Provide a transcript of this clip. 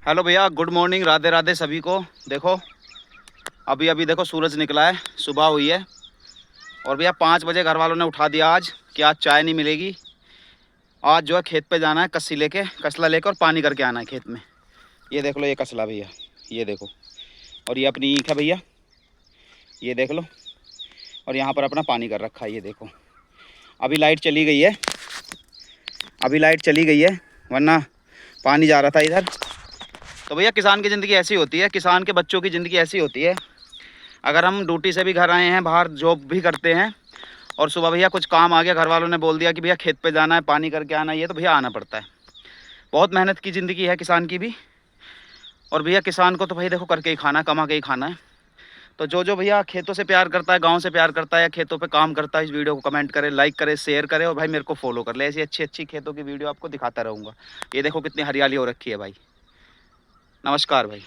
Hello भैया, good morning, Radhe Radhe सभी को। देखो अभी अभी देखो सूरज निकला है, सुबह हुई है। और भैया 5 बजे घर वालों ने उठा दिया आज कि आज चाय नहीं मिलेगी। आज जो है खेत पे जाना है, कसला लेके और पानी करके आना है खेत में। ये देख लो, ये कसला भैया, ये देखो। और ये अपनी ईख है भैया, ये देख लो। और यहाँ पर अपना पानी कर रखा है, ये देखो। अभी लाइट चली गई है, वरना पानी जा रहा था इधर। तो भैया किसान की ज़िंदगी ऐसी होती है, किसान के बच्चों की ज़िंदगी ऐसी होती है। अगर हम ड्यूटी से भी घर आए हैं, बाहर जॉब भी करते हैं, और सुबह भैया कुछ काम आ गया, घर वालों ने बोल दिया कि भैया खेत पे जाना है, पानी करके आना है, ये तो भैया आना पड़ता है। बहुत मेहनत की ज़िंदगी है किसान की भी। और भैया किसान को तो भाई देखो करके ही खाना है, कमा के ही खाना है। तो जो भैया खेतों से प्यार करता है, गाँव से प्यार करता है, या खेतों पर काम करता है, इस वीडियो को कमेंट करे, लाइक करे, शेयर करे, और भाई मेरे को फॉलो कर ले। ऐसी अच्छी अच्छी खेतों की वीडियो आपको दिखाता रहूँगा। ये देखो कितनी हरियाली हो रखी है भाई। नमस्कार भाई।